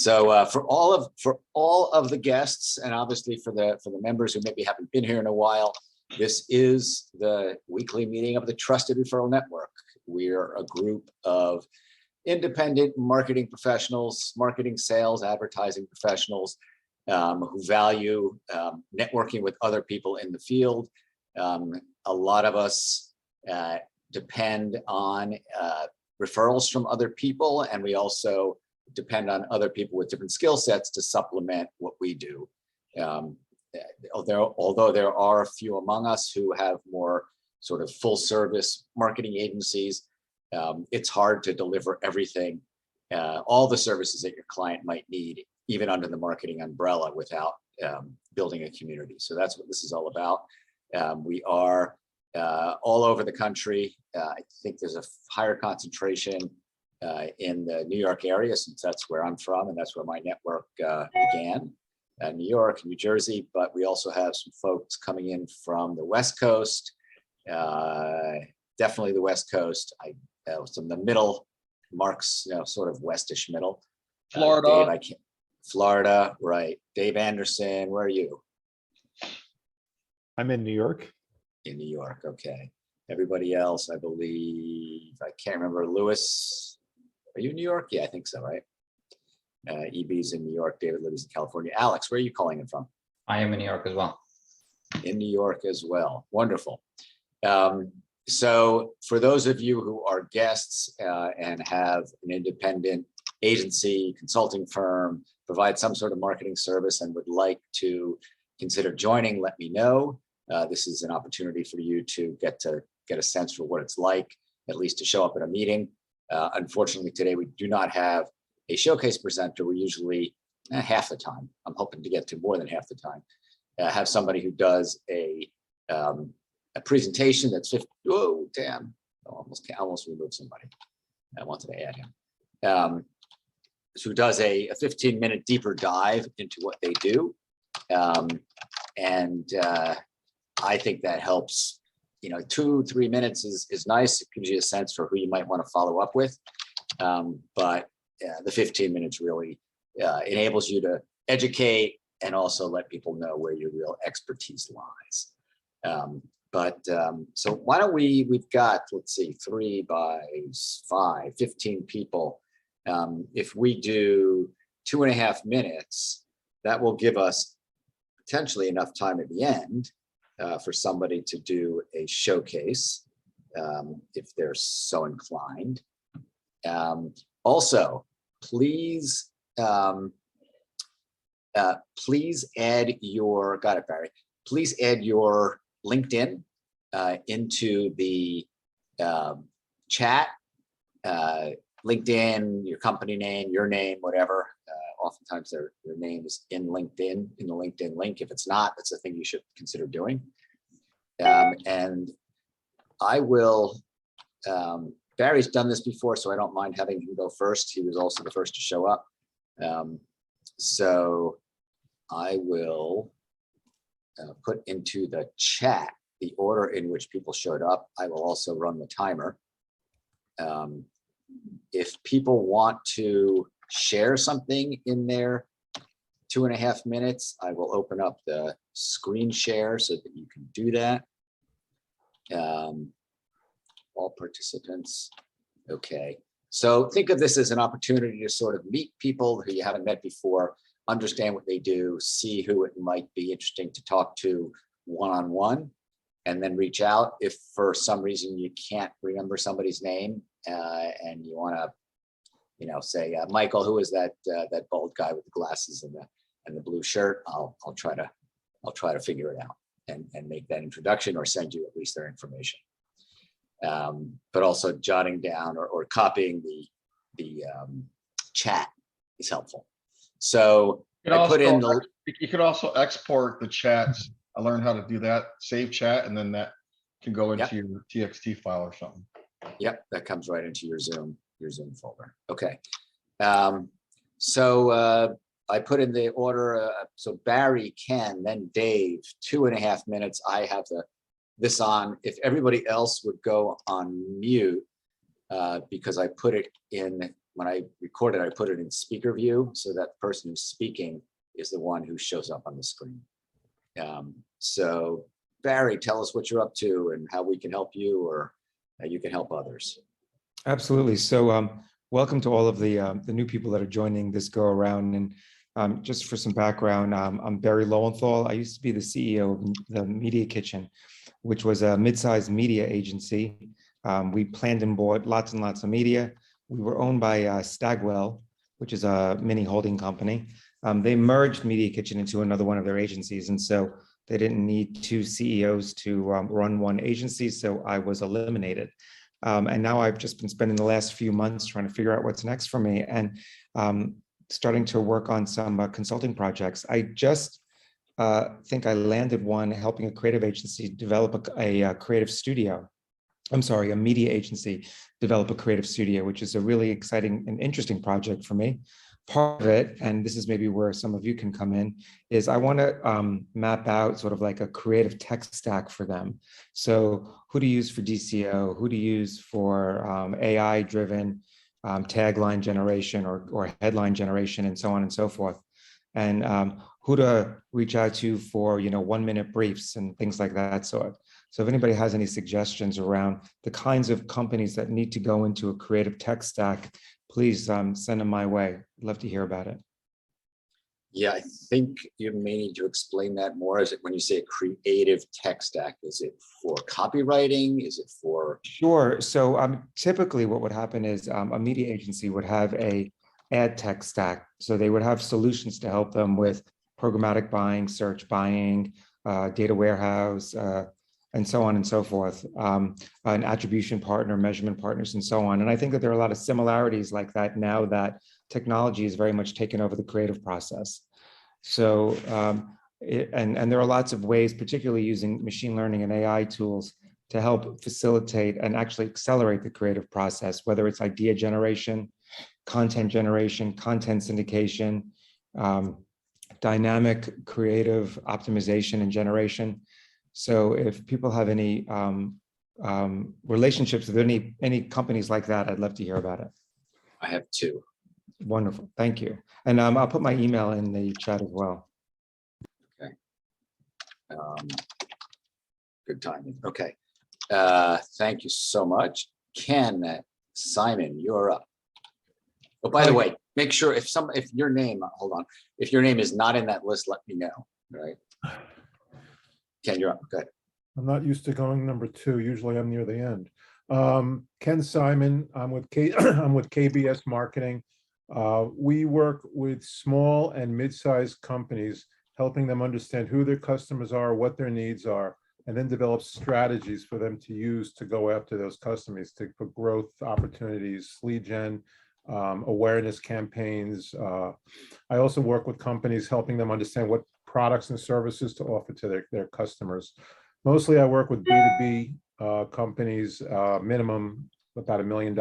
So for all of the guests, and obviously for the members who maybe haven't been here in a while, this is the weekly meeting of the Trusted Referral Network. We're a group of independent marketing professionals, marketing, sales, advertising professionals who value networking with other people in the field. A lot of us depend on referrals from other people, and we also depend on other people with different skill sets to supplement what we do. Although there are a few among us who have more sort of full service marketing agencies, it's hard to deliver everything, all the services that your client might need, even under the marketing umbrella, without building a community. So that's what this is all about. We are all over the country. I think there's a higher concentration in the New York area, since that's where I'm from and that's where my network began, New York, New Jersey, but we also have some folks coming in from the West Coast, definitely the West Coast. Some of the middle, Mark's sort of westish middle. Florida. Dave, Florida, right. Dave Anderson, where are you? I'm in New York. In New York, okay. Everybody else, I believe, I can't remember. Lewis, are you in New York? Yeah, I think so, right? EB's in New York, David Libby's in California. Alex, where are you calling in from? I am in New York as well. In New York as well, wonderful. So for those of you who are guests and have an independent agency, consulting firm, provide some sort of marketing service and would like to consider joining, let me know. This is an opportunity for you to get a sense for what it's like, at least to show up at a meeting. Unfortunately, today we do not have a showcase presenter. We're usually half the time. I'm hoping to get to more than half the time. Have somebody who does a presentation that's 50. Oh, damn! Almost removed somebody. I wanted to add him. Who does a 15-minute deeper dive into what they do, and I think that helps. 2-3 minutes is nice. It gives you a sense for who you might want to follow up with, but the 15 minutes really enables you to educate and also let people know where your real expertise lies. So why don't we've got, let's see, 3 by 5, 15 people. If we do 2.5 minutes, that will give us potentially enough time at the end for somebody to do a showcase if they're so inclined. Also, please add your, got it, Barry. Please add your LinkedIn into the chat. LinkedIn, your company name, your name, whatever. Oftentimes their name is in LinkedIn, in the LinkedIn link. If it's not, that's a thing you should consider doing. And I will, Barry's done this before, so I don't mind having him go first. He was also the first to show up. So I will put into the chat the order in which people showed up. I will also run the timer. If people want to share something in their 2.5 minutes, I will open up the screen share so that you can do that. All participants. Okay. So think of this as an opportunity to sort of meet people who you haven't met before, understand what they do, see who it might be interesting to talk to one-on-one, and then reach out if for some reason you can't remember somebody's name and you want to, say, Michael, who is that bald guy with the glasses and the blue shirt? I'll try to figure it out and make that introduction or send you at least their information. But also jotting down or copying the chat is helpful. So I put in the. You could also export the chats. I learned how to do that. Save chat, and then that can go into your TXT file or something. Yep, that comes right into your Zoom folder. Okay. So I put in the order. So Barry, Ken, then Dave. 2.5 minutes. I have this on. If everybody else would go on mute, because I put it in when I record it, I put it in speaker view so that the person who's speaking is the one who shows up on the screen. So Barry, tell us what you're up to and how we can help you or how you can help others. Absolutely. So welcome to all of the new people that are joining this go around. And just for some background, I'm Barry Lowenthal. I used to be the CEO of the Media Kitchen, which was a mid-sized media agency. We planned and bought lots and lots of media. We were owned by Stagwell, which is a mini holding company. They merged Media Kitchen into another one of their agencies. And so they didn't need two CEOs to run one agency. So I was eliminated. And now I've just been spending the last few months trying to figure out what's next for me and starting to work on some consulting projects. I just think I landed one helping a creative agency develop a creative studio. I'm sorry, a media agency develop a creative studio, which is a really exciting and interesting project for me. Part of it, and this is maybe where some of you can come in, is I want to map out sort of like a creative tech stack for them. So who to use for DCO, who to use for AI-driven tagline generation or headline generation, and so on and so forth. And who to reach out to for 1-minute briefs and things like that sort. So if anybody has any suggestions around the kinds of companies that need to go into a creative tech stack, please send them my way. I'd love to hear about it. Yeah, I think you may need to explain that more. Is it when you say a creative tech stack, is it for copywriting? Is it for? Sure. So typically what would happen is a media agency would have a ad tech stack. So they would have solutions to help them with programmatic buying, search buying, data warehouse, and so on and so forth, an attribution partner, measurement partners, and so on. And I think that there are a lot of similarities like that now that technology is very much taken over the creative process. So, and there are lots of ways, particularly using machine learning and AI tools to help facilitate and actually accelerate the creative process, whether it's idea generation, content syndication, dynamic creative optimization and generation. So if people have any relationships with any companies like that, I'd love to hear about it. I have two. Wonderful, thank you. And I'll put my email in the chat as well. Okay. Good timing. Okay. Thank you so much. Ken, Simon, you're up. Oh, by the way, make sure if your name, hold on, if your name is not in that list, let me know, right? Ken, you're up. Good. I'm not used to going number 2. Usually I'm near the end. Ken Simon, I'm with KBS Marketing. We work with small and mid-sized companies, helping them understand who their customers are, what their needs are, and then develop strategies for them to use to go after those customers, for growth opportunities, lead gen, awareness campaigns. I also work with companies, helping them understand what products and services to offer to their customers. Mostly I work with B2B companies, minimum about $1 million,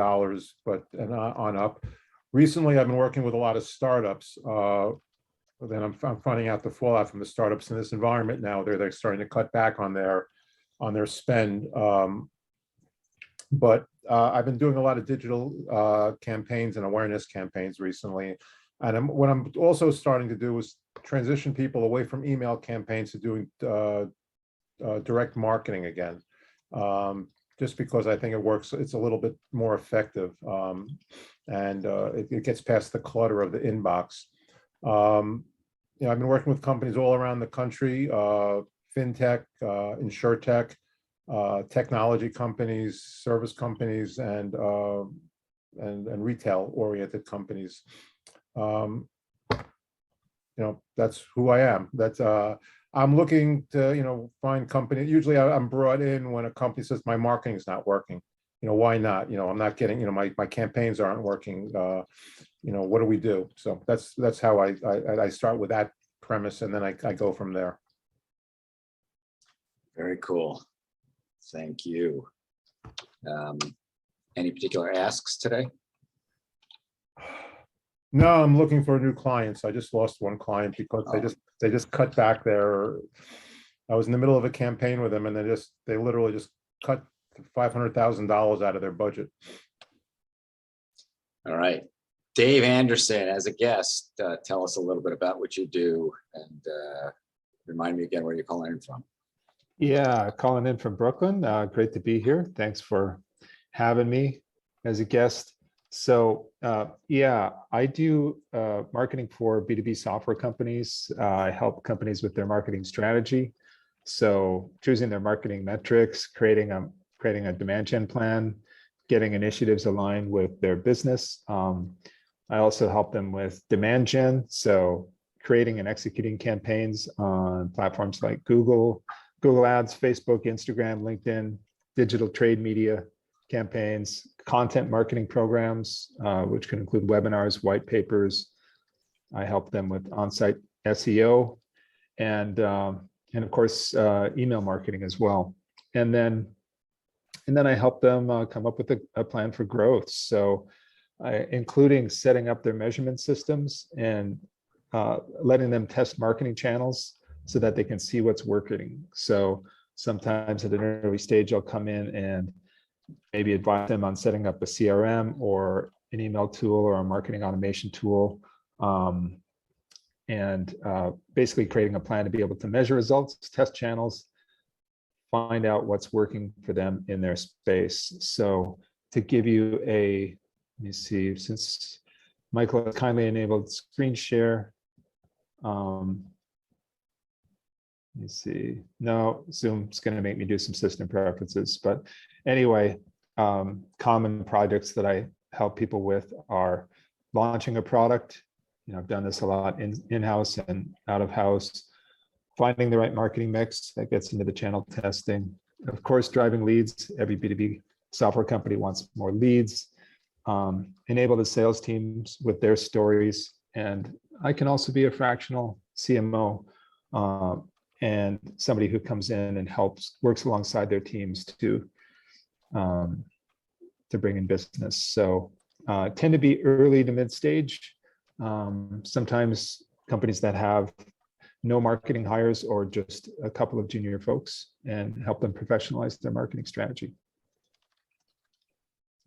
but on up. Recently, I've been working with a lot of startups. Then I'm finding out the fallout from the startups in this environment now. They're starting to cut back on their spend. But I've been doing a lot of digital campaigns and awareness campaigns recently. And what I'm also starting to do is transition people away from email campaigns to doing direct marketing again. Just because I think it works, it's a little bit more effective, and it gets past the clutter of the inbox. I've been working with companies all around the country, fintech, insurtech, technology companies, service companies, and retail-oriented companies. That's who I am. I'm looking to, find companies. Usually I'm brought in when a company says my marketing is not working. Why not? I'm not getting, my campaigns aren't working. What do we do? So that's how I start with that premise, and then I go from there. Very cool. Thank you. Any particular asks today? No, I'm looking for new clients. I just lost one client because they just cut back their. I was in the middle of a campaign with them, and they literally just cut $500,000 out of their budget. All right. Dave Anderson, as a guest, tell us a little bit about what you do and remind me again where you're calling in from. Yeah, calling in from Brooklyn. Great to be here. Thanks for having me as a guest. So yeah, I do marketing for B2B software companies. I help companies with their marketing strategy. So choosing their marketing metrics, creating a demand gen plan, getting initiatives aligned with their business. I also help them with demand gen. So creating and executing campaigns on platforms like Google Ads, Facebook, Instagram, LinkedIn, digital trade media campaigns, content marketing programs, which can include webinars, white papers. I help them with on-site SEO and of course, email marketing as well. And then I help them come up with a plan for growth. So including setting up their measurement systems and letting them test marketing channels so that they can see what's working. So sometimes at an early stage, I'll come in and maybe advise them on setting up a CRM or an email tool or a marketing automation tool, and basically creating a plan to be able to measure results, test channels, find out what's working for them in their space. So to give you a, let me see, since Michael has kindly enabled screen share. Let me see. No, Zoom's going to make me do some system preferences. But anyway, common projects that I help people with are launching a product. I've done this a lot in-house and out of house. Finding the right marketing mix that gets into the channel testing. Of course, driving leads. Every B2B software company wants more leads. Enable the sales teams with their stories. And I can also be a fractional CMO and somebody who comes in and works alongside their teams to bring in business. So tend to be early to mid stage. Sometimes companies that have no marketing hires or just a couple of junior folks and help them professionalize their marketing strategy.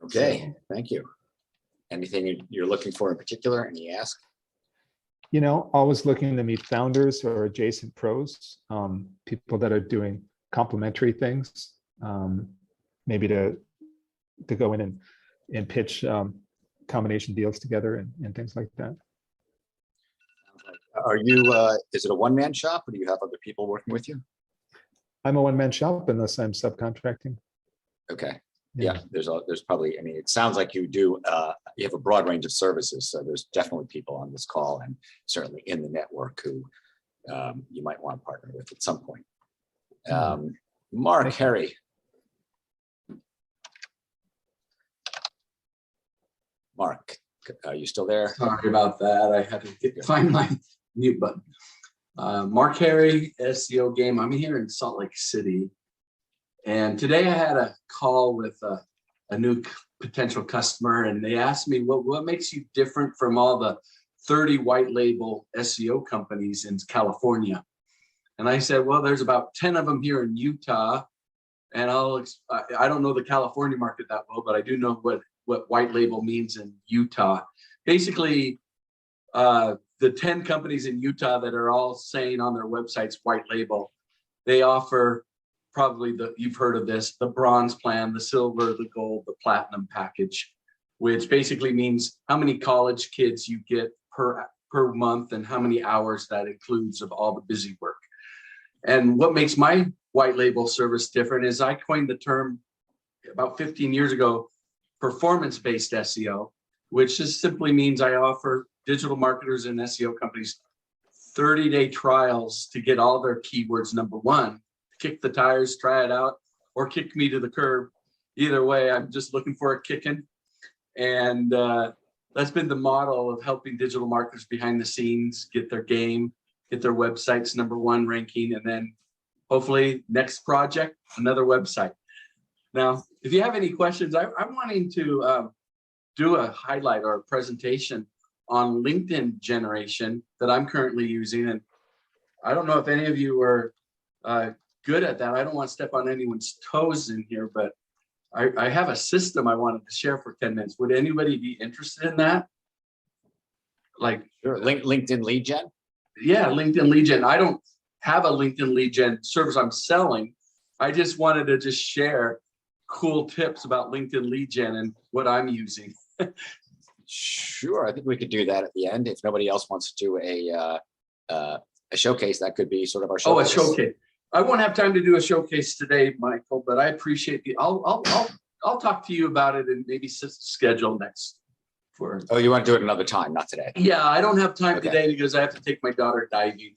Okay, thank you. Anything you're looking for in particular? Any ask? Always looking to meet founders or adjacent pros, people that are doing complementary things, maybe to go in and pitch combination deals together and things like that. Are you, is it a one-man shop or do you have other people working with you? I'm a one-man shop unless I'm subcontracting. Okay. Yeah, there's probably, I mean, it sounds like you do, you have a broad range of services. So there's definitely people on this call and certainly in the network who you might want to partner with at some point. Mark, Herre. Mark, are you still there? Sorry about that. I had to find my mute button. Mark Herre, SEO game. I'm here in Salt Lake City. And today I had a call with a new potential customer, and they asked me, what makes you different from all the 30 white label SEO companies in California? And I said, well, there's about 10 of them here in Utah. And I don't know the California market that well, but I do know what white label means in Utah. Basically, the 10 companies in Utah that are all saying on their websites white label, they offer probably you've heard of this, the bronze plan, the silver, the gold, the platinum package, which basically means how many college kids you get per month and how many hours that includes of all the busy work. And what makes my white label service different is I coined the term about 15 years ago, performance-based SEO, which just simply means I offer digital marketers and SEO companies 30-day trials to get all their keywords. Number one, kick the tires, try it out, or kick me to the curb. Either way, I'm just looking for a kicking. And that's been the model of helping digital marketers behind the scenes get their game, get their websites #1 ranking, and then hopefully next project, another website. Now, if you have any questions, I'm wanting to do a highlight or a presentation on LinkedIn generation that I'm currently using. And I don't know if any of you are good at that. I don't want to step on anyone's toes in here, but I have a system I wanted to share for 10 minutes. Would anybody be interested in that? like, Sure. LinkedIn lead gen? yeah, LinkedIn lead gen. I don't have a LinkedIn lead gen service I'm selling. I just wanted to just share cool tips about LinkedIn lead gen and what I'm using. Sure, I think we could do that at the end. If nobody else wants to do a showcase, that could be sort of our Oh, showcase. a showcase. I won't have time to do a showcase today, Michael, but I appreciate the, I'll talk to you about it and maybe schedule next for. Oh, you want to do it another time, not today? Yeah, I don't have time Okay. today because I have to take my daughter diving.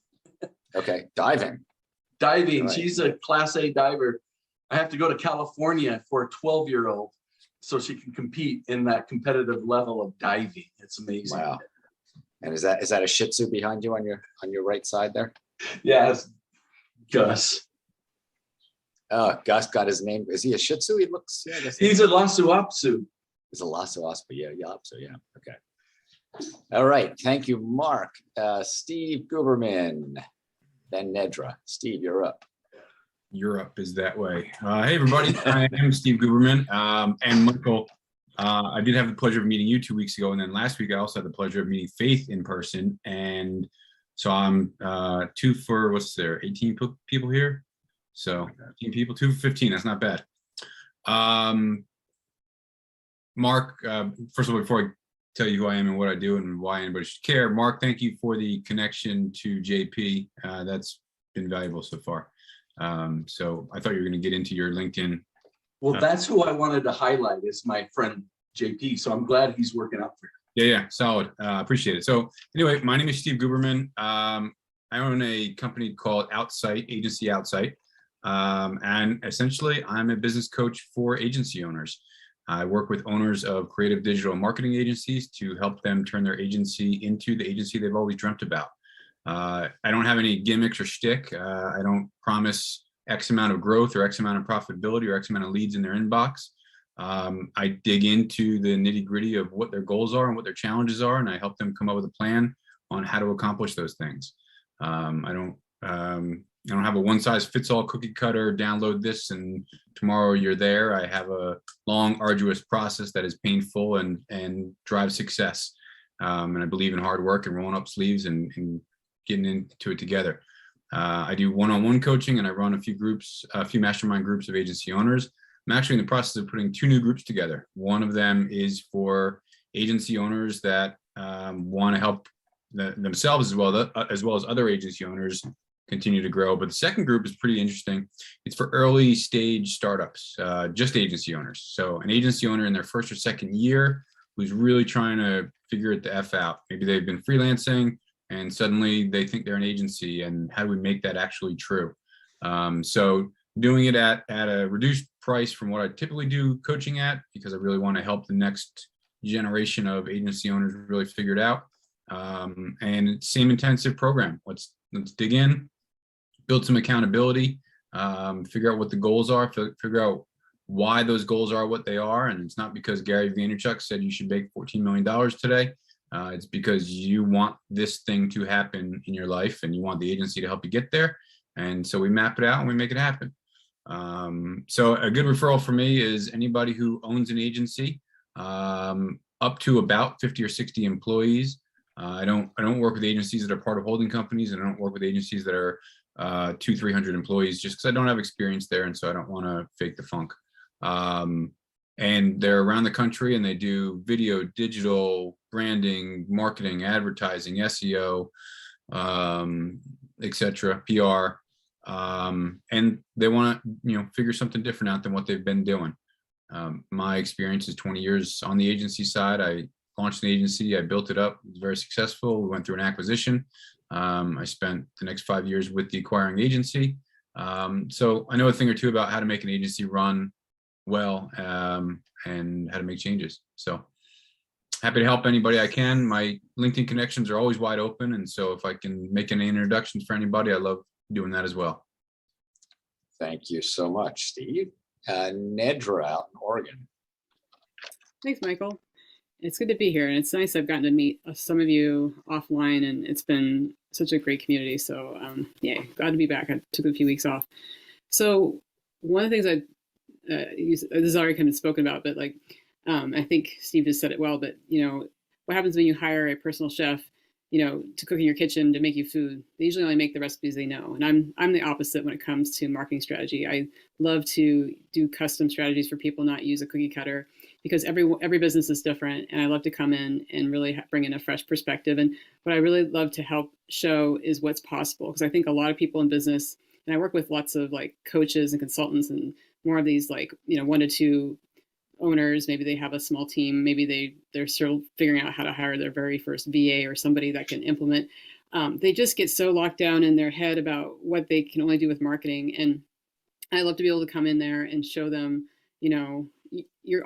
Okay, diving. Diving, Right. she's a Class A diver. I have to go to California for a 12-year-old so she can compete in that competitive level of diving. It's amazing. Wow. And is that a Shih Tzu behind you on your right side there? Yeah, it's Gus. Oh, Gus got his name. Is he a Shih Tzu? He looks. Yeah, I guess He's a Lhasa Apso. He's a Lhasa Apso. Yeah, Apso. Yeah. Okay. All right. Thank you, Mark. Steve Guberman, then Nedra. Steve, you're up. Europe is that way. Hey, everybody. I am Steve Guberman. And Michael, I did have the pleasure of meeting you 2 weeks ago. And then last week, I also had the pleasure of meeting Faith in person. And so I'm 2 for, what's there, 18 people here? So 18 people, 2 for 15. That's not bad. Mark, first of all, before I tell you who I am and what I do and why anybody should care, Mark, thank you for the connection to JP. That's been valuable so far. So I thought you were going to get into your LinkedIn. Well, that's who I wanted to highlight is my friend JP. So I'm glad he's working out for you. Yeah, solid. Appreciate it. So anyway, my name is Steve Guberman. I own a company called Outsite, Agency Outsite. And essentially, I'm a business coach for agency owners. I work with owners of creative digital marketing agencies to help them turn their agency into the agency they've always dreamt about. I don't have any gimmicks or shtick. I don't promise X amount of growth or X amount of profitability or X amount of leads in their inbox. I dig into the nitty gritty of what their goals are and what their challenges are, and I help them come up with a plan on how to accomplish those things. I don't have a one size fits all cookie cutter, download this and tomorrow you're there. I have a long, arduous process that is painful and drives success. And I believe in hard work and rolling up sleeves and getting into it together. I do one-on-one coaching and I run a few mastermind groups of agency owners. I'm actually in the process of putting 2 new groups together. One of them is for agency owners that want to help themselves as well as other agency owners continue to grow. But the second group is pretty interesting. It's for early stage startups, just agency owners. So an agency owner in their first or second year who's really trying to figure it the F out. Maybe they've been freelancing and suddenly they think they're an agency, and how do we make that actually true? So doing it at a reduced price from what I typically do coaching at, because I really want to help the next generation of agency owners really figure it out. And same intensive program. Let's dig in, build some accountability, figure out what the goals are, figure out why those goals are what they are. And it's not because Gary Vaynerchuk said you should make $14 million today. It's because you want this thing to happen in your life and you want the agency to help you get there. And so we map it out and we make it happen. So a good referral for me is anybody who owns an agency up to about 50 or 60 employees. I don't work with agencies that are part of holding companies, and I don't work with agencies that are 200-300 employees, just because I don't have experience there, and so I don't want to fake the funk. And they're around the country, and they do video, digital, branding, marketing, advertising, SEO, etc., PR, and they want to figure something different out than what they've been doing. My experience is 20 years on the agency side. I launched an agency, I built it up, it was very successful. We went through an acquisition. I spent the next 5 years with the acquiring agency. So I know a thing or two about how to make an agency run well and how to make changes. So happy to help anybody I can. My LinkedIn connections are always wide open. And so if I can make any introductions for anybody, I love doing that as well. Thank you so much, Steve. Nedra out in Oregon. Thanks, Michael. It's good to be here, and it's nice I've gotten to meet some of you offline, and it's been such a great community. So, yeah, glad to be back. I took a few weeks off. So, one of the things this is already kind of spoken about, but I think Steve just said it well. But what happens when you hire a personal chef, to cook in your kitchen to make you food? They usually only make the recipes they know. And I'm the opposite when it comes to marketing strategy. I love to do custom strategies for people, not use a cookie cutter, because every business is different. And I love to come in and really bring in a fresh perspective. And what I really love to help show is what's possible. Because I think a lot of people in business, and I work with lots of like coaches and consultants and more of these like, 1 to 2 owners, maybe they have a small team, maybe they're still figuring out how to hire their very first VA or somebody that can implement. They just get so locked down in their head about what they can only do with marketing. And I love to be able to come in there and show them, you're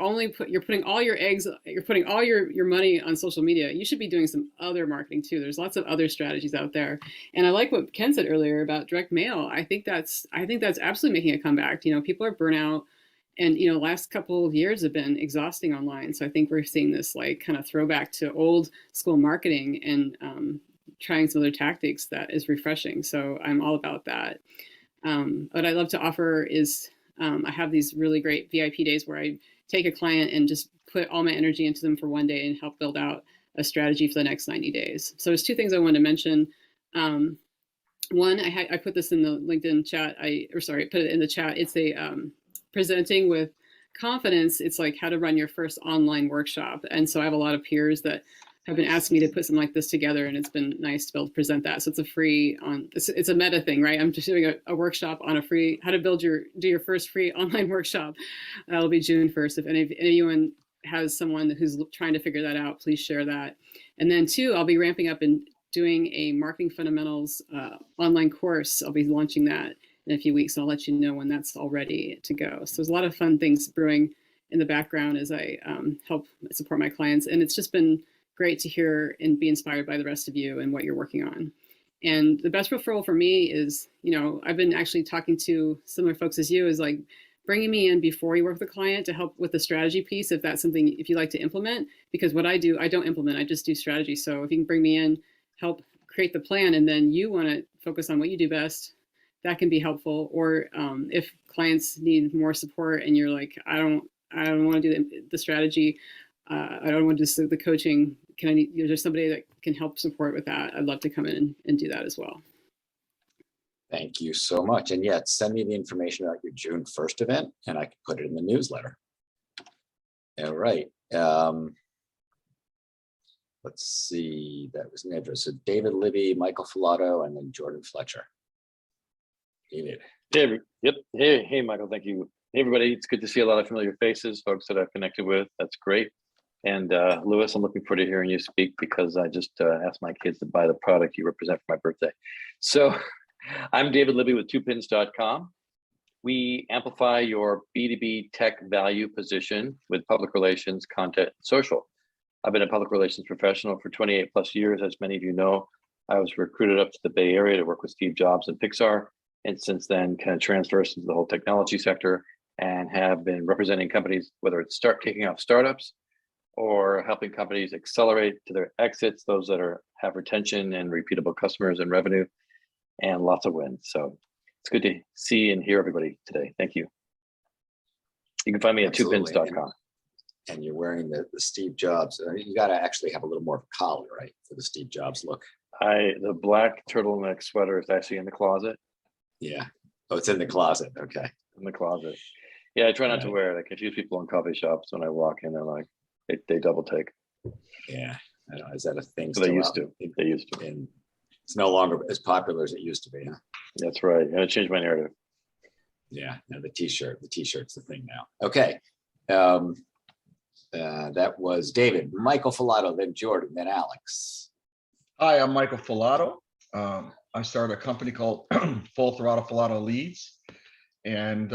putting all your money on social media. You should be doing some other marketing too. There's lots of other strategies out there. And I like what Ken said earlier about direct mail. I think that's absolutely making a comeback. People are burnt out. And, last couple of years have been exhausting online. So I think we're seeing this like kind of throwback to old school marketing and trying some other tactics that is refreshing. So I'm all about that. What I love to offer is I have these really great VIP days where I take a client and just put all my energy into them for one day and help build out a strategy for the next 90 days. So there's 2 things I wanted to mention. One, I put this in the LinkedIn chat. Put it in the chat. It's a presenting with confidence. It's like how to run your first online workshop. And so I have a lot of peers that have been asking me to put something like this together, and it's been nice to be able to present that. So it's a free it's a meta thing, right? I'm just doing a workshop on a free, how to do your first free online workshop. That'll be June 1st. If anyone has someone who's trying to figure that out, please share that. And then 2, I'll be ramping up and doing a marketing fundamentals online course. I'll be launching that in a few weeks, and I'll let you know when that's all ready to go. So there's a lot of fun things brewing in the background as I help support my clients. And it's just been great to hear and be inspired by the rest of you and what you're working on. And the best referral for me is, I've been actually talking to similar folks as you, is like bringing me in before you work with a client to help with the strategy piece, if that's something, if you like to implement. Because what I do, I don't implement, I just do strategy. So if you can bring me in, help create the plan, and then you want to focus on what you do best, that can be helpful. Or if clients need more support and you're like, I don't want to do the strategy, I don't want to do the coaching. Is there somebody that can help support with that? I'd love to come in and do that as well. Thank you so much. And yet, send me the information about your June 1st event, and I can put it in the newsletter. All right. Let's see. That was Nedra. So David, Libby, Michael Fulato, and then Jordan Fletcher. David. Yep. Hey, Michael. Thank you. Hey, everybody. It's good to see a lot of familiar faces, folks that I've connected with. That's great. And Lewis, I'm looking forward to hearing you speak, because I just asked my kids to buy the product you represent for my birthday. So I'm David Libby with 2pins.com. We amplify your B2B tech value position with public relations, content, and social. I've been a public relations professional for 28 plus years. As many of you know, I was recruited up to the Bay Area to work with Steve Jobs and Pixar. And since then, kind of transversed into the whole technology sector and have been representing companies, whether it's kicking off startups or helping companies accelerate to their exits, those that have retention and repeatable customers and revenue, and lots of wins. So it's good to see and hear everybody today. Thank you. You can find me at 2pins.com. And you're wearing the Steve Jobs. You got to actually have a little more of a collar, right, for the Steve Jobs look. The black turtleneck sweater is actually in the closet. Yeah. Oh, it's in the closet. Okay. In the closet. Yeah, I try not to wear it. I confuse people in coffee shops when I walk in. They're like, they double take. Yeah. I don't know. Is that a thing? So they used to. They used to. And it's no longer as popular as it used to be, huh? That's right. I changed my narrative. Yeah. No, the t-shirt's the thing now. Okay. That was David. Michael Falato, then Jordan, then Alex. Hi, I'm Michael Fulato. I started a company called Full Throttle Falato Leads, and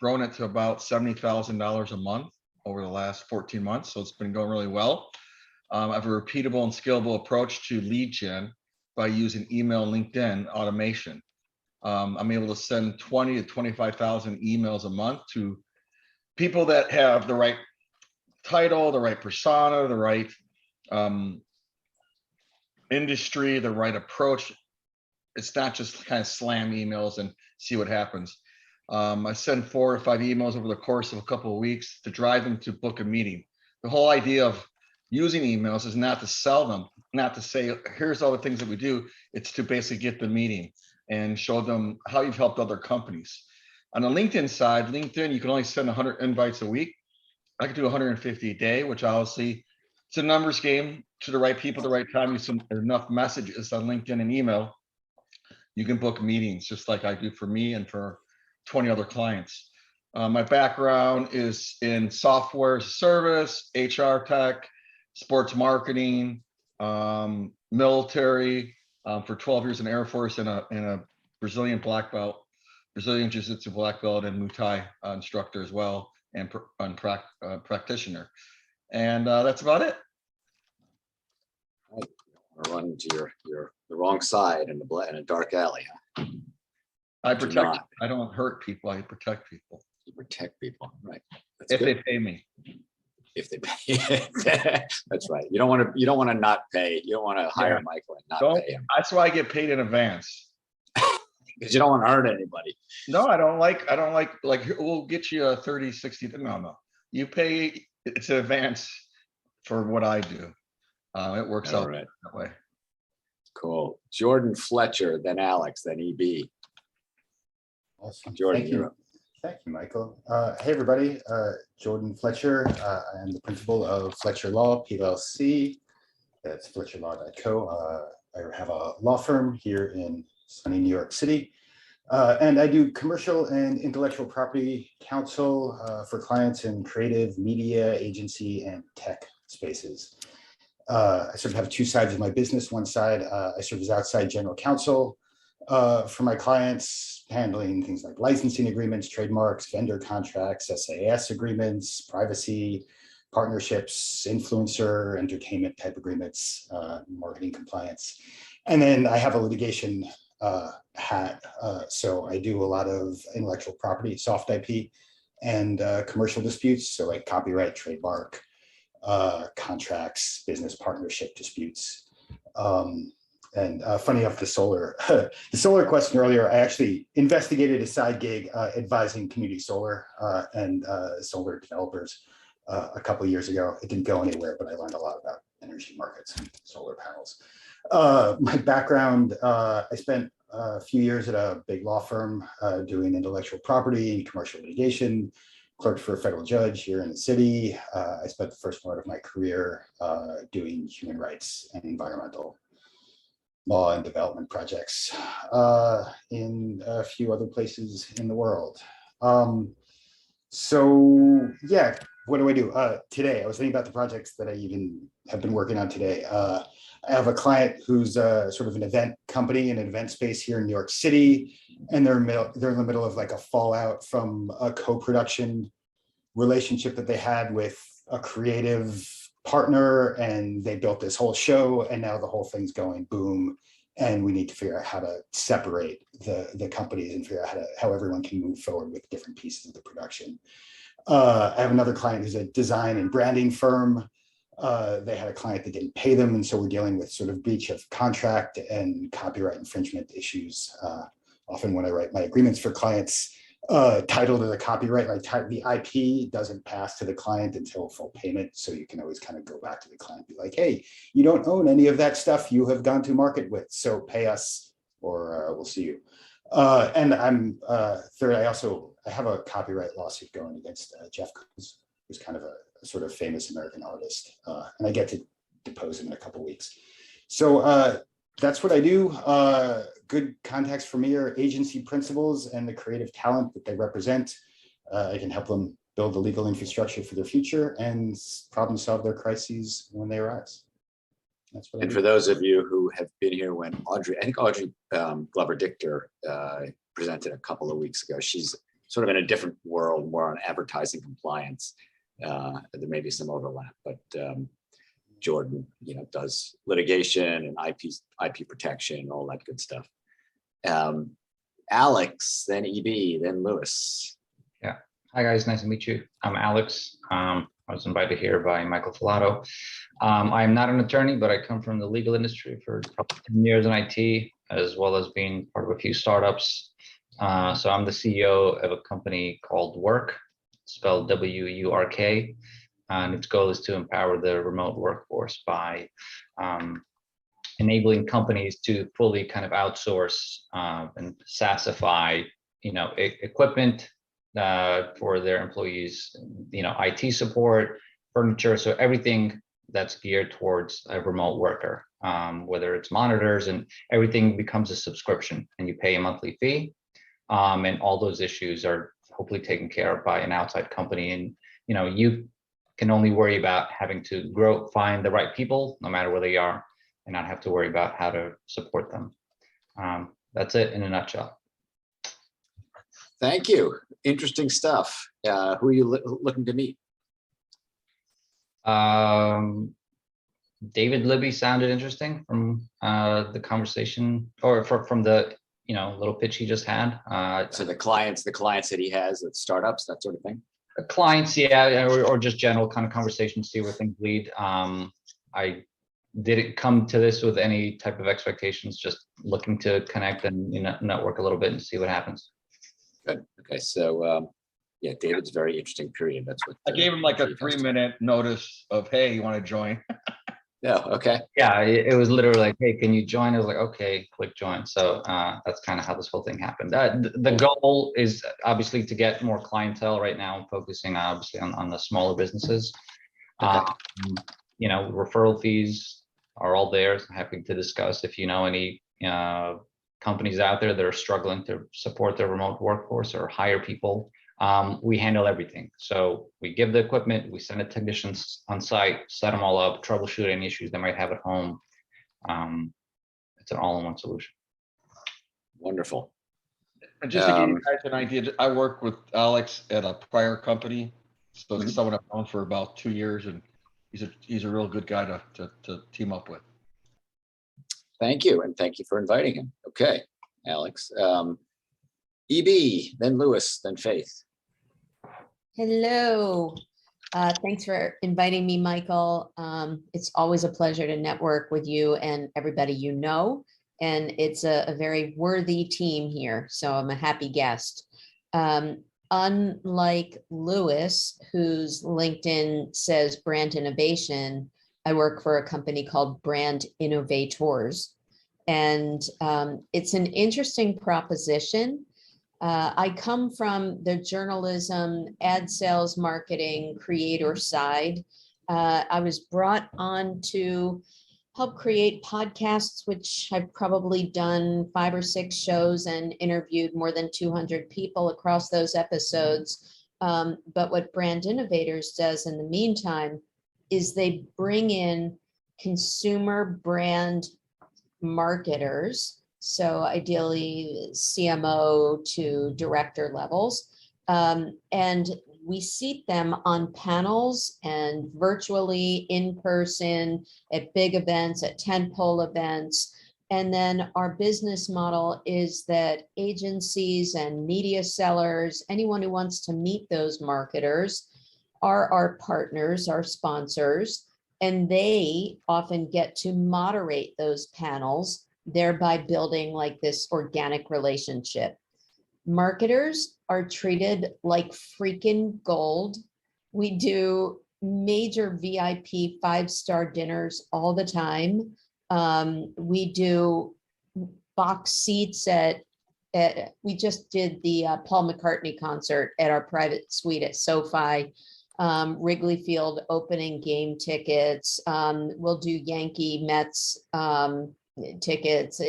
grown it to about $70,000 a month over the last 14 months. So it's been going really well. I have a repeatable and scalable approach to lead gen by using email and LinkedIn automation. I'm able to send 20 to 25,000 emails a month to people that have the right title, the right persona, the right industry, the right approach. It's not just kind of slam emails and see what happens. I send 4 or 5 emails over the course of a couple of weeks to drive them to book a meeting. The whole idea of using emails is not to sell them, not to say, here's all the things that we do. It's to basically get the meeting and show them how you've helped other companies. On the LinkedIn side, LinkedIn, you can only send 100 invites a week. I could do 150 a day, which obviously it's a numbers game. To the right people, the right time, you send enough messages on LinkedIn and email, you can book meetings just like I do for me and for 20 other clients. My background is in software as a service, HR tech, sports marketing, military, for 12 years in Air Force and a Brazilian black belt, Brazilian Jiu-Jitsu black belt and Muay Thai instructor as well, and practitioner. And that's about it. Run into the wrong side in a dark alley. Huh? I Do protect. not. I don't hurt people. I protect people. You protect people, right? That's If good. they pay me. If they pay. That's right. You don't want to not pay. You don't want to hire Yeah. Michael and not Don't. pay him That's why I get paid in advance. because you don't want to hurt anybody. No, I don't like, we'll get you a 30, 60. No. You pay, it's an advance for what I do. It works All out right. that way. Cool. Jordan Fletcher, then Alex, then EB. Awesome. Jordan, Thank you're you. up. Thank you, Michael. Hey, everybody. Jordan Fletcher. I am the principal of Fletcher Law, PLC. That's fletcherlaw.co. I have a law firm here in sunny New York City. And I do commercial and intellectual property counsel for clients in creative, media, agency, and tech spaces. I sort of have two sides of my business. One side, I serve as outside general counsel for my clients, handling things like licensing agreements, trademarks, vendor contracts, SAS agreements, privacy, partnerships, influencer, entertainment type agreements, marketing compliance. And then I have a litigation hat. So I do a lot of intellectual property, soft IP, and commercial disputes. So like copyright, trademark, contracts, business partnership disputes. And funny enough, the solar question earlier, I actually investigated a side gig advising community solar and solar developers a couple of years ago. It didn't go anywhere, but I learned a lot about energy markets and solar panels. My background, I spent a few years at a big law firm doing intellectual property, commercial litigation, clerked for a federal judge here in the city. I spent the first part of my career doing human rights and environmental law and development projects in a few other places in the world. So yeah, what do I do? Today, I was thinking about the projects that I even have been working on today. I have a client who's sort of an event company in an event space here in New York City, and they're in the middle of like a fallout from a co-production relationship that they had with a creative partner, and they built this whole show, and now the whole thing's going boom, and we need to figure out how to separate the companies and figure out how everyone can move forward with different pieces of the production. I have another client who's a design and branding firm. They had a client that didn't pay them, and so we're dealing with sort of breach of contract and copyright infringement issues. Often when I write my agreements for clients, title to the copyright, like the IP doesn't pass to the client until full payment. So you can always kind of go back to the client, be like, hey, you don't own any of that stuff you have gone to market with, so pay us or we'll see you. And I'm third, I have a copyright lawsuit going against Jeff Koons, who's kind of a sort of famous American artist. And I get to depose him in a couple of weeks. So that's what I do. Good contacts for me are agency principals and the creative talent that they represent. I can help them build the legal infrastructure for their future and problem solve their crises when they arise. That's what I And do. for those of you who have been here when Audrey Glover-Dichter presented a couple of weeks ago, she's sort of in a different world, more on advertising compliance. There may be some overlap, but Jordan, does litigation and IP protection, all that good stuff. Alex, then EB, then Lewis. Yeah. Hi guys, nice to meet you. I'm Alex. I was invited here by Michael Falato. I'm not an attorney, but I come from the legal industry for 10 years in IT, as well as being part of a few startups. So I'm the CEO of a company called Work, spelled W-U-R-K. and its goal is to empower the remote workforce by enabling companies to fully kind of outsource and SaaSify, equipment for their employees, IT support, furniture, so everything that's geared towards a remote worker, whether it's monitors, and everything becomes a subscription and you pay a monthly fee. And all those issues are hopefully taken care of by an outside company. And, you can only worry about having to find the right people, no matter where they are, and not have to worry about how to support them. That's it in a nutshell. Thank you. Interesting stuff. Who are you looking to meet? David Libby sounded interesting from the conversation, or from the little pitch he just had. So the clients that he has at startups, that sort of thing. Clients, yeah, or just general kind of conversation, see where things lead. I didn't come to this with any type of expectations, just looking to connect and network a little bit and see what happens. Good. Okay. So yeah, David's very interesting period. That's what I gave him like a Rajiv has 3-minute notice of, hey, you want to join? Yeah. Okay. Yeah, it was literally like, hey, can you join? I was like, okay, click join. So that's kind of how this whole thing happened. The goal is obviously to get more clientele. Right now, I'm focusing obviously on the smaller businesses. Okay. Referral fees are all there. So happy to discuss if you know any companies out there that are struggling to support their remote workforce or hire people. We handle everything. So we give the equipment, we send the technicians on site, set them all up, troubleshoot any issues they might have at home. It's an all-in-one solution. Wonderful. And just to give you guys an idea, I worked with Alex at a prior company. So it's someone I've known for about 2 years, and he's a real good guy to team up with. Thank you. And thank you for inviting him. Okay, Alex. EB, then Lewis, then Faith. Hello. Thanks for inviting me, Michael. It's always a pleasure to network with you and everybody you know, and it's a very worthy team here, so I'm a happy guest. Unlike Lewis, whose LinkedIn says brand innovation, I work for a company called Brand Innovators, and it's an interesting proposition. I come from the journalism, ad sales, marketing, creator side. I was brought on to help create podcasts, which I've probably done 5 or 6 shows and interviewed more than 200 people across those episodes. But what Brand Innovators does in the meantime is they bring in consumer brand marketers, so ideally CMO to director levels, and we seat them on panels and virtually, in person, at big events, at tentpole events. And then our business model is that agencies and media sellers, anyone who wants to meet those marketers, are our partners, our sponsors, and they often get to moderate those panels, thereby building like this organic relationship. Marketers are treated like freaking gold. We do major VIP 5-star dinners all the time. We do box seats we just did the Paul McCartney concert at our private suite at SoFi. Wrigley Field opening game tickets. We'll do Yankee Mets tickets.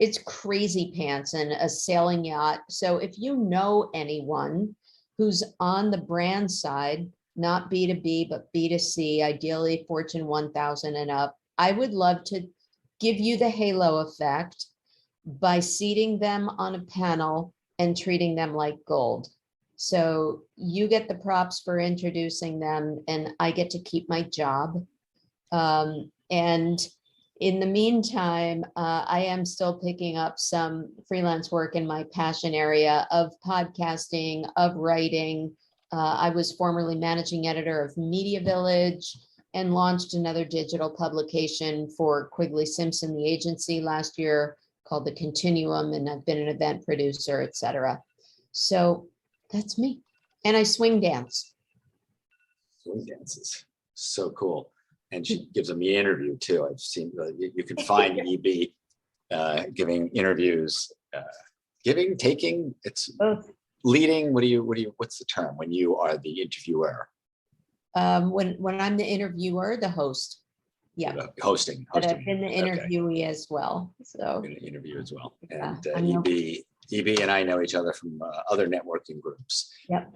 It's crazy pants and a sailing yacht. So if you know anyone who's on the brand side, not B2B, but B2C, ideally Fortune 1000 and up, I would love to give you the halo effect by seating them on a panel and treating them like gold. So you get the props for introducing them, and I get to keep my job. And in the meantime, I am still picking up some freelance work in my passion area of podcasting, of writing. I was formerly managing editor of Media Village and launched another digital publication for Quigley Simpson, the agency, last year called The Continuum, and I've been an event producer, etc. So that's me. And I swing dance. Swing dances. So cool. And she gives them the interview too. I've seen, you can find EB giving interviews, taking, it's Both. leading. What's the term when you are the interviewer? When I'm the interviewer, the host. Yeah, Hosting. but I've been the Okay. interviewee as well, so. I'm going to interview as well. Yeah, And I know. EB and I know each other from other networking groups. Yep.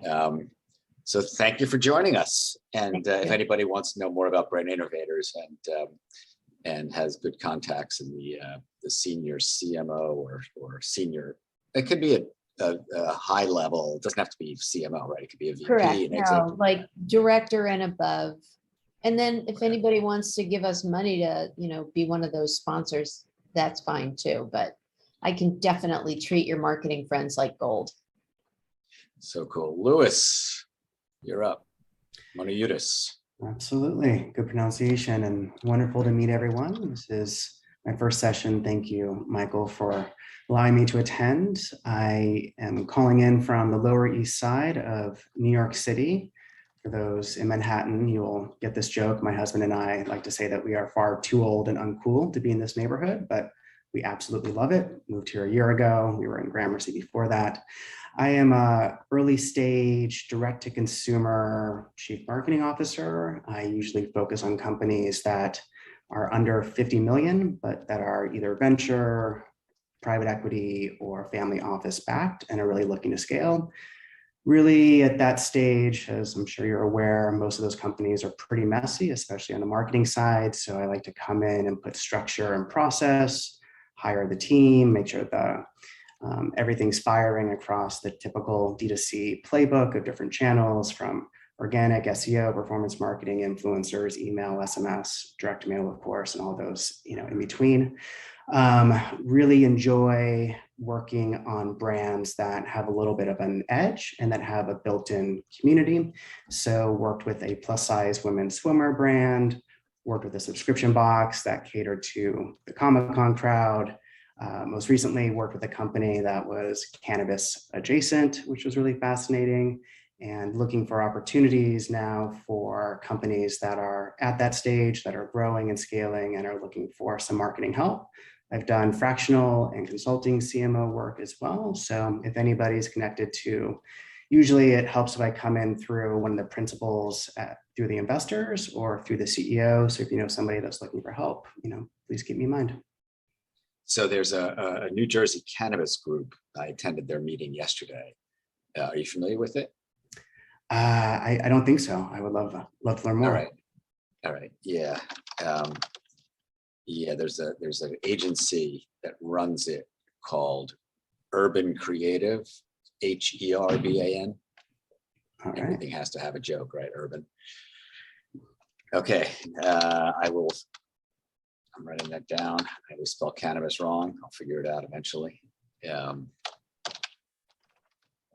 So thank you for joining us. And Thank if you. anybody wants to know more about Brand Innovators and has good contacts in the senior CMO or senior, it could be a high level. It doesn't have to be CMO, right? It could be a VP. Correct, an no, executive. like director and above. And then if anybody wants to give us money to, be one of those sponsors, that's fine too, but I can definitely treat your marketing friends like gold. So cool. Lewis, you're up. Monoyudis. Absolutely. Good pronunciation and wonderful to meet everyone. This is my first session. Thank you, Michael, for allowing me to attend. I am calling in from the Lower East Side of New York City. For those in Manhattan, you'll get this joke. My husband and I like to say that we are far too old and uncool to be in this neighborhood, but we absolutely love it. Moved here a year ago. We were in Gramercy before that. I am a early stage direct to consumer chief marketing officer. I usually focus on companies that are under 50 million, but that are either venture, private equity, or family office backed and are really looking to scale. Really at that stage, as I'm sure you're aware, most of those companies are pretty messy, especially on the marketing side. So I like to come in and put structure and process, hire the team, make sure that everything's firing across the typical D2C playbook of different channels, from organic, SEO, performance marketing, influencers, email, SMS, direct mail, of course, and all those, in between. Really enjoy working on brands that have a little bit of an edge and that have a built-in community. So worked with a plus size women's swimwear brand, worked with a subscription box that catered to the Comic-Con crowd. Most recently worked with a company that was cannabis adjacent, which was really fascinating, and looking for opportunities now for companies that are at that stage, that are growing and scaling and are looking for some marketing help. I've done fractional and consulting CMO work as well. So if anybody's connected to, usually it helps if I come in through one of the principals through the investors or through the CEO. So if you know somebody that's looking for help, please keep me in mind. So there's a New Jersey cannabis group. I attended their meeting yesterday. Are you familiar with it? I don't think so. I would love to learn more. All right. Yeah. There's an agency that runs it called Urban Creative, HERBAN. All right. Everything has to have a joke, right? Urban. Okay. I'm writing that down. I always spell cannabis wrong. I'll figure it out eventually.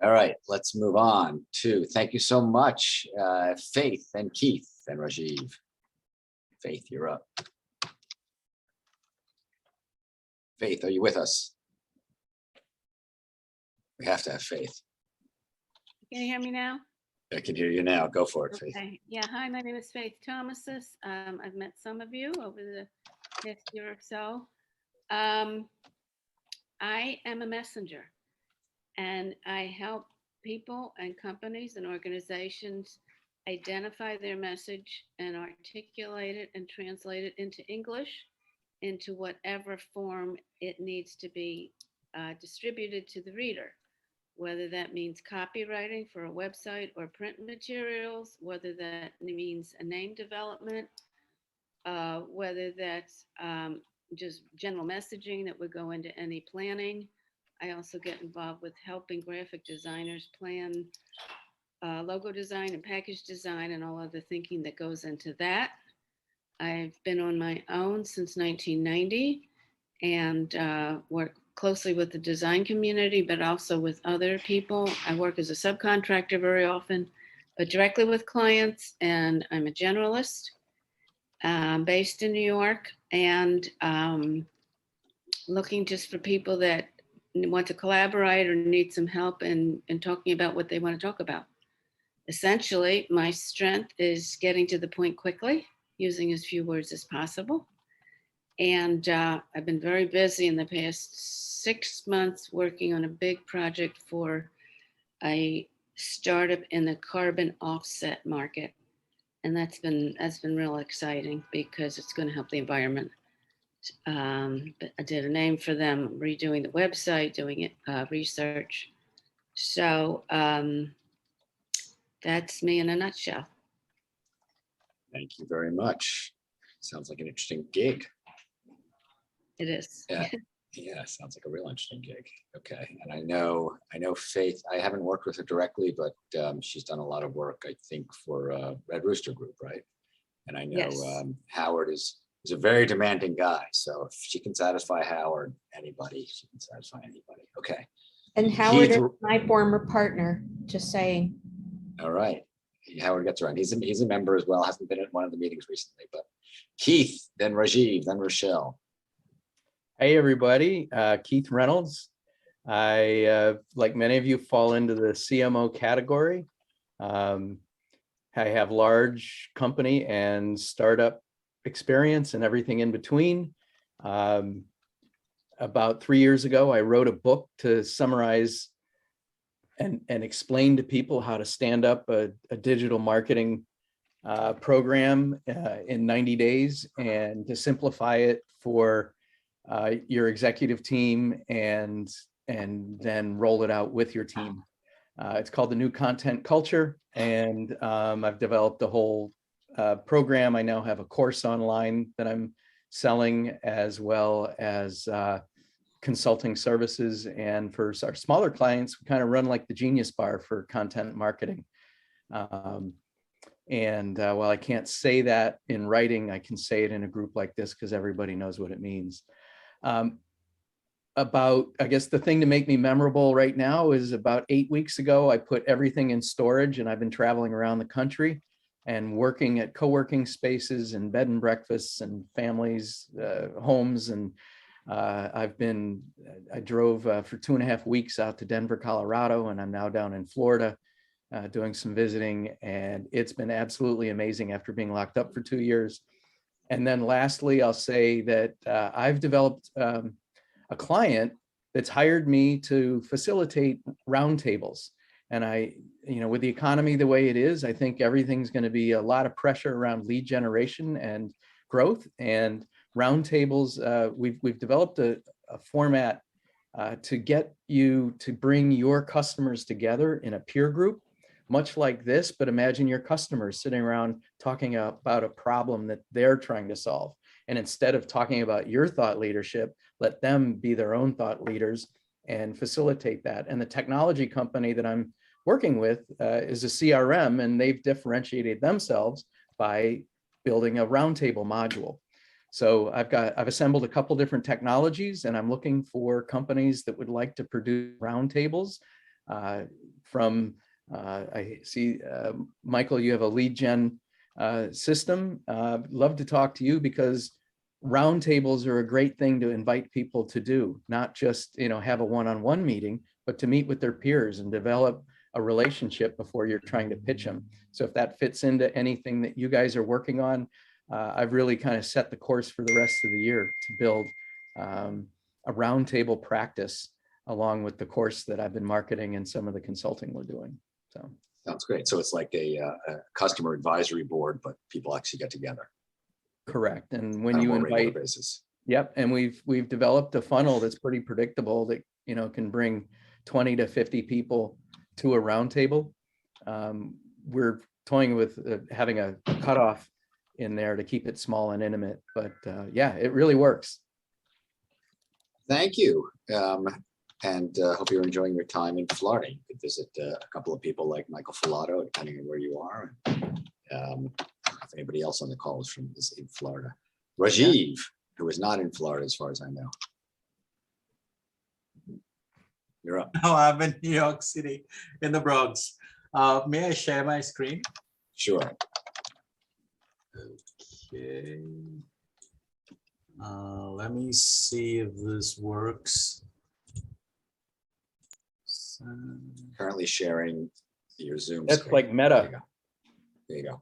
All right, let's move on to, thank you so much, Faith and Keith and Rajiv. Faith, you're up. Faith, are you with us? We have to have Faith. Can you hear me now? I can hear you now. Go for it, Faith. Okay. Yeah. Hi, my name is Faith Tomases. I've met some of you over the past year or so. I am a messenger, and I help people and companies and organizations identify their message and articulate it and translate it into English, into whatever form it needs to be distributed to the reader, whether that means copywriting for a website or print materials, whether that means a name development, whether that's just general messaging that would go into any planning. I also get involved with helping graphic designers plan logo design and package design and all other thinking that goes into that. I've been on my own since 1990 and work closely with the design community, but also with other people. I work as a subcontractor very often, but directly with clients, and I'm a generalist based in New York, and looking just for people that want to collaborate or need some help in talking about what they want to talk about. essentially, my strength is getting to the point quickly, using as few words as possible. And I've been very busy in the past 6 months working on a big project for a startup in the carbon offset market. And that's been real exciting because it's going to help the environment. But I did a name for them, redoing the website, doing it research. So that's me in a nutshell. Thank you very much. Sounds like an interesting gig. It is. Yeah. Yeah, sounds like a real interesting gig. Okay, and I know Faith. I haven't worked with her directly, but she's done a lot of work, I think, for Red Rooster Group, right? And I know Yes. Howard is a very demanding guy. So if she can satisfy Howard, she can satisfy anybody. Okay. And Howard Keith- is my former partner, just saying. All right. Howard gets around. He's a member as well. Hasn't been at one of the meetings recently, but Keith, then Rajiv, then Rochelle. Hey, everybody. Keith Reynolds. I, like many of you, fall into the CMO category. I have large company and startup experience and everything in between. About 3 years ago, I wrote a book to summarize and explain to people how to stand up a digital marketing program in 90 days and to simplify it for your executive team and then roll it out with your team. It's called the New Content Culture, and I've developed a whole program. I now have a course online that I'm selling, as well as consulting services. And for our smaller clients, we kind of run like the Genius Bar for content marketing. And while I can't say that in writing, I can say it in a group like this because everybody knows what it means. I guess the thing to make me memorable right now is about 8 weeks ago, I put everything in storage, and I've been traveling around the country and working at co-working spaces and bed and breakfasts and families, homes. And I drove for 2.5 weeks out to Denver, Colorado, and I'm now down in Florida doing some visiting. And it's been absolutely amazing after being locked up for 2 years. And then lastly, I'll say that I've developed a client that's hired me to facilitate roundtables. And with the economy the way it is, I think everything's going to be a lot of pressure around lead generation and growth. And roundtables, we've developed a format to get you to bring your customers together in a peer group, much like this, but imagine your customers sitting around talking about a problem that they're trying to solve. And instead of talking about your thought leadership, let them be their own thought leaders and facilitate that. And the technology company that I'm working with is a CRM, and they've differentiated themselves by building a roundtable module. So I've assembled a couple different technologies, and I'm looking for companies that would like to produce roundtables I see, Michael, you have a lead gen system. Love to talk to you because roundtables are a great thing to invite people to do, not just, have a one-on-one meeting, but to meet with their peers and develop a relationship before you're trying to pitch them. So if that fits into anything that you guys are working on, I've really kind of set the course for the rest of the year to build a roundtable practice along with the course that I've been marketing and some of the consulting we're doing. So sounds great. So it's like a customer advisory board, but people actually get together. Correct. And when you invite, yep. And we've developed a funnel that's pretty predictable that, can bring 20 to 50 people to a roundtable. We're toying with having a cutoff in there to keep it small and intimate, but yeah, it really works. Thank you. And hope you're enjoying your time in Florida. You could visit a couple of people like Michael Fulato, depending on where you are. If anybody else on the call is in Florida. Rajiv, who is not in Florida, as far as I know. You're up. No, I'm in New York City, in the Bronx. May I share my screen? Sure. Okay. Let me see if this works. Currently sharing Your Zoom That's screen. like Meta. There you go.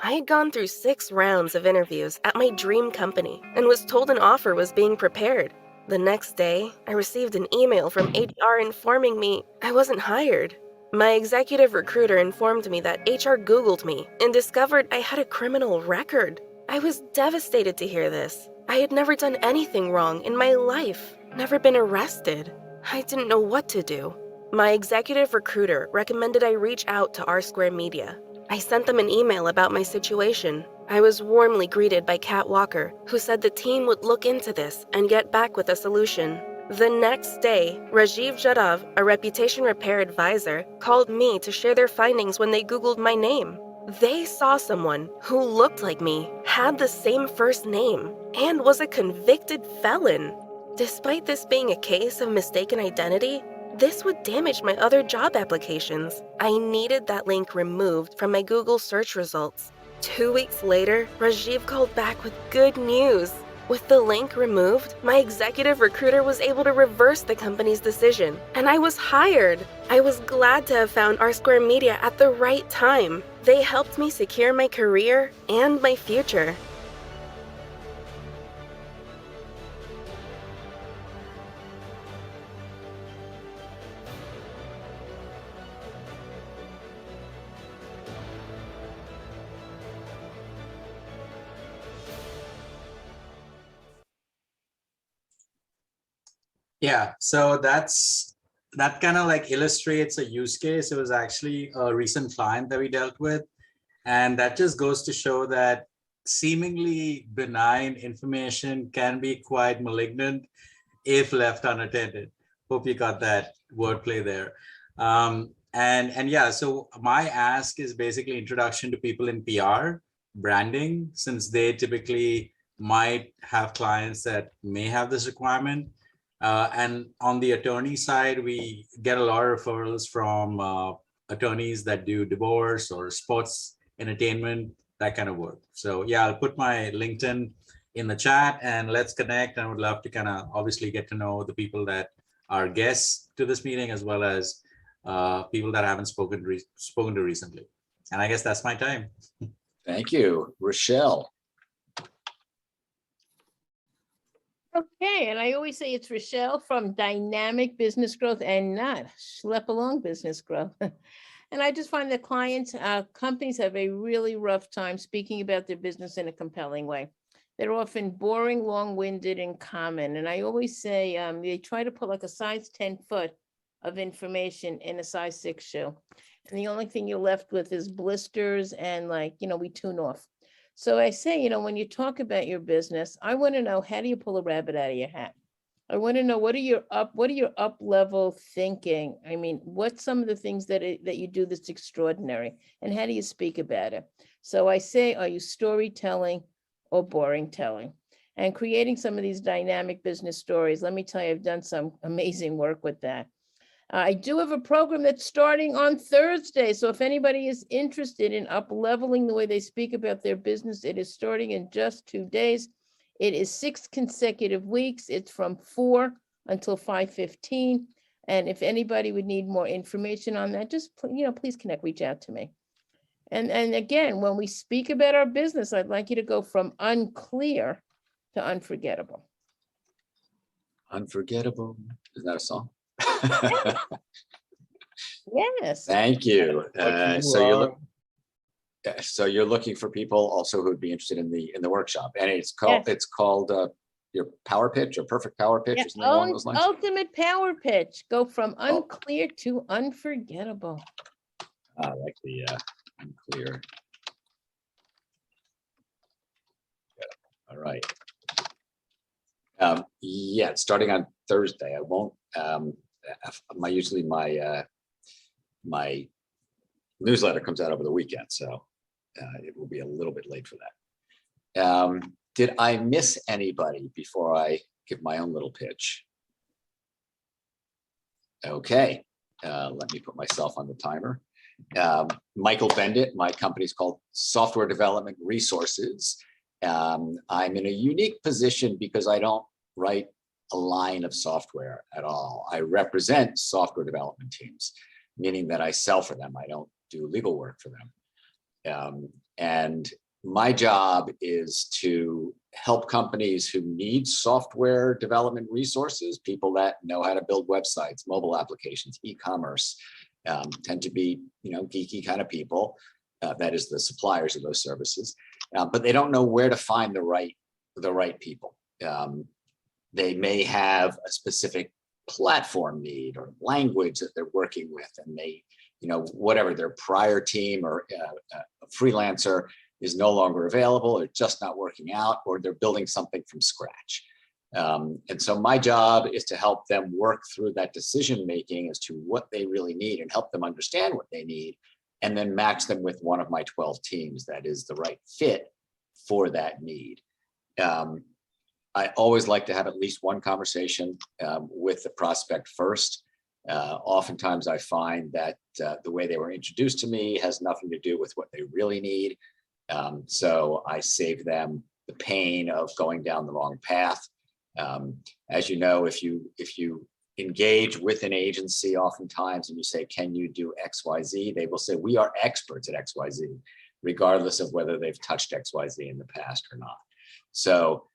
I had gone through 6 rounds of interviews at my dream company and was told an offer was being prepared. The next day, I received an email from HR informing me I wasn't hired. My executive recruiter informed me that HR Googled me and discovered I had a criminal record. I was devastated to hear this. I had never done anything wrong in my life, never been arrested. I didn't know what to do. My executive recruiter recommended I reach out to R-Square Media. I sent them an email about my situation. I was warmly greeted by Kat Walker, who said the team would look into this and get back with a solution. The next day, Rajiv Jadhav, a reputation repair advisor, called me to share their findings when they Googled my name. They saw someone who looked like me, had the same first name, and was a convicted felon. Despite this being a case of mistaken identity, this would damage my other job applications. I needed that link removed from my Google search results. 2 weeks later, Rajiv called back with good news. With the link removed, my executive recruiter was able to reverse the company's decision, and I was hired. I was glad to have found R-Square Media at the right time. They helped me secure my career and my future. Yeah, so that kind of like illustrates a use case. It was actually a recent client that we dealt with. And that just goes to show that seemingly benign information can be quite malignant if left unattended. Hope you got that wordplay there. And yeah, so my ask is basically introduction to people in PR, branding, since they typically might have clients that may have this requirement. And on the attorney side, we get a lot of referrals from attorneys that do divorce or sports entertainment, that kind of work. So yeah, I'll put my LinkedIn in the chat and let's connect. I would love to kind of obviously get to know the people that are guests to this meeting, as well as people that I haven't spoken to recently. And I guess that's my time. Thank you, Rochelle. Okay, and I always say it's Rochelle from Dynamic Business Growth and not Schlep Along Business Growth. And I just find that clients, companies have a really rough time speaking about their business in a compelling way. They're often boring, long-winded, and common. And I always say they try to put like a size 10 foot of information in a size 6 shoe. And the only thing you're left with is blisters and like, we tune off. So I say, when you talk about your business, I want to know, how do you pull a rabbit out of your hat? I want to know, what are your up level thinking? I mean, what's some of the things that you do that's extraordinary, and how do you speak about it? So I say, are you storytelling or boring telling? And creating some of these dynamic business stories. Let me tell you, I've done some amazing work with that. I do have a program that's starting on Thursday. So if anybody is interested in up-leveling the way they speak about their business, it is starting in just 2 days. It is 6 consecutive weeks. It's from 4 until 5:15. And if anybody would need more information on that, just, please connect, reach out to me. And again, when we speak about our business, I'd like you to go from unclear to unforgettable. Unforgettable. Isn't that a song? Yes. Thank you. So you're looking for people also who would be interested in the workshop, and it's called your power pitch or perfect power pitch, or something along those lines. Ultimate power pitch. Go from unclear to unforgettable. I like the unclear. All right. Yeah, it's starting on Thursday. I won't. My newsletter comes out over the weekend, so it will be a little bit late for that. Did I miss anybody before I give my own little pitch? Okay, let me put myself on the timer. Michael Bendit, my company's called Software Development Resources. I'm in a unique position because I don't write a line of software at all. I represent software development teams. meaning that I sell for them. I don't do legal work for them. And my job is to help companies who need software development resources, people that know how to build websites, mobile applications, e-commerce, tend to be, geeky kind of people. That is the suppliers of those services, but they don't know where to find the right people. They may have a specific platform need or language that they're working with, and they, whatever their prior team or a freelancer is no longer available, or just not working out, or they're building something from scratch. And so my job is to help them work through that decision making as to what they really need and help them understand what they need, and then match them with one of my 12 teams that is the right fit for that need. I always like to have at least one conversation with the prospect first. Oftentimes I find that the way they were introduced to me has nothing to do with what they really need. So I save them the pain of going down the wrong path. As you know, if you engage with an agency oftentimes and you say, can you do XYZ? They will say, we are experts at XYZ, regardless of whether they've touched XYZ in the past or not. So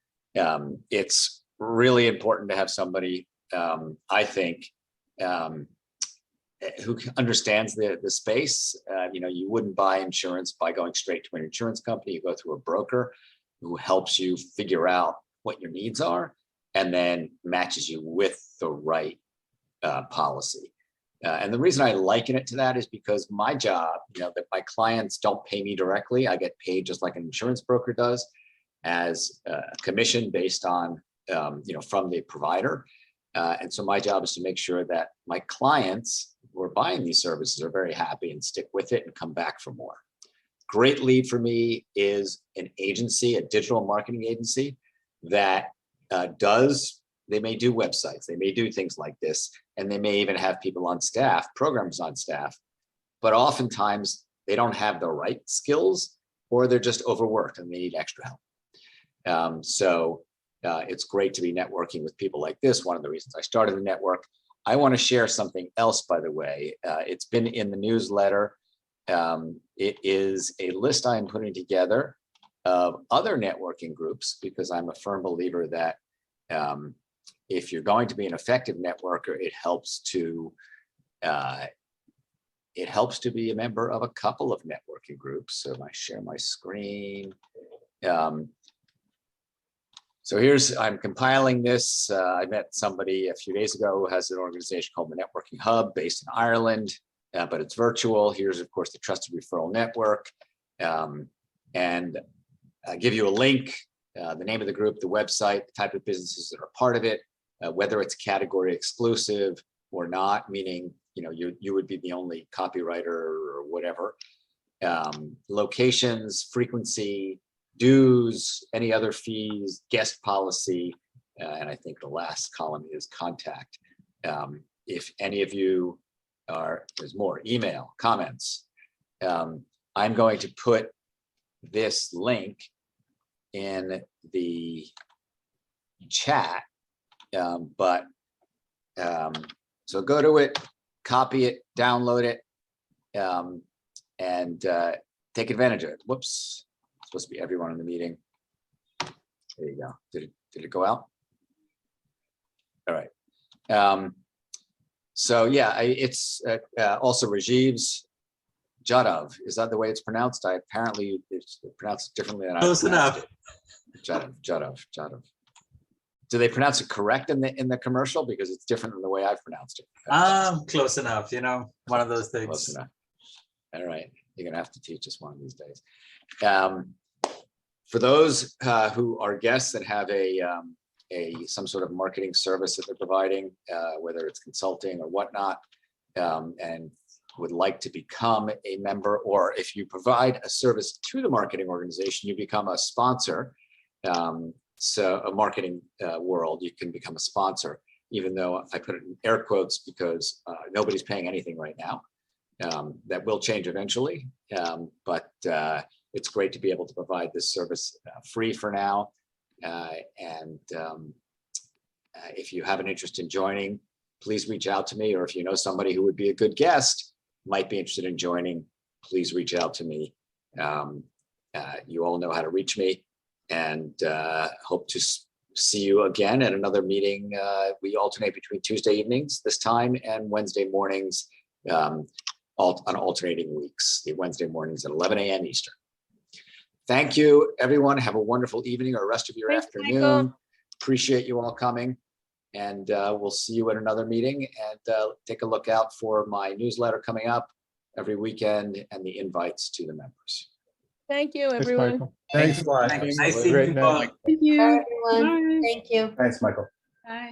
it's really important to have somebody, I think, who understands the space. You wouldn't buy insurance by going straight to an insurance company. You go through a broker who helps you figure out what your needs are and then matches you with the right policy. And the reason I liken it to that is because my job, that my clients don't pay me directly. I get paid just like an insurance broker does, as a commission based on, from the provider. And so my job is to make sure that my clients who are buying these services are very happy and stick with it and come back for more. Great lead for me is an agency, a digital marketing agency that they may do websites, they may do things like this, and they may even have people on staff, programs on staff, but oftentimes they don't have the right skills, or they're just overworked and they need extra help. So it's great to be networking with people like this. One of the reasons I started the network. I want to share something else, by the way. It's been in the newsletter. It is a list I'm putting together of other networking groups, because I'm a firm believer that if you're going to be an effective networker, it helps to be a member of a couple of networking groups. So if I share my screen. So I'm compiling this. I met somebody a few days ago who has an organization called the Networking Hub based in Ireland, but it's virtual. Here's, of course, the Trusted Referral Network. And I give you a link, the name of the group, the website, the type of businesses that are part of it, whether it's category exclusive or not, meaning you would be the only copywriter or whatever. Locations, frequency, dues, any other fees, guest policy, and I think the last column is contact. If any of you there's more, email, comments. I'm going to put this link in the chat, so go to it, copy it, download it, and take advantage of it. Whoops. Supposed to be everyone in the meeting. There you go. Did it go out? All right. So yeah, it's also Rajiv's Jadhav. Is that the way it's pronounced? Apparently it's pronounced differently than I Close pronounced enough. it. Jadhav. Do they pronounce it correct in the commercial? Because it's different than the way I've pronounced it. Close enough, one of those things. Close enough. All right. You're gonna have to teach us one of these days. For those who are guests that have some sort of marketing service that they're providing, whether it's consulting or whatnot, and would like to become a member, or if you provide a service to the marketing organization, you become a sponsor. So a marketing world, you can become a sponsor, even though I put it in air quotes because nobody's paying anything right now. That will change eventually, but it's great to be able to provide this service free for now. And if you have an interest in joining, please reach out to me. Or if you know somebody who would be a good guest, might be interested in joining, please reach out to me. You all know how to reach me, and hope to see you again at another meeting. We alternate between Tuesday evenings this time and Wednesday mornings on alternating weeks. The Wednesday mornings at 11 a.m. Eastern. Thank you, everyone. Have a wonderful evening or rest of your Thanks, afternoon. Michael. Appreciate you all coming. And we'll see you at another meeting. And take a look out for my newsletter coming up every weekend and the invites to the members. Thank you, Thanks, everyone. Michael. Thanks a lot. Nice Have a seeing great you night. all. Thank you. Bye, everyone. Bye. Thank you. Thanks, Michael. Bye.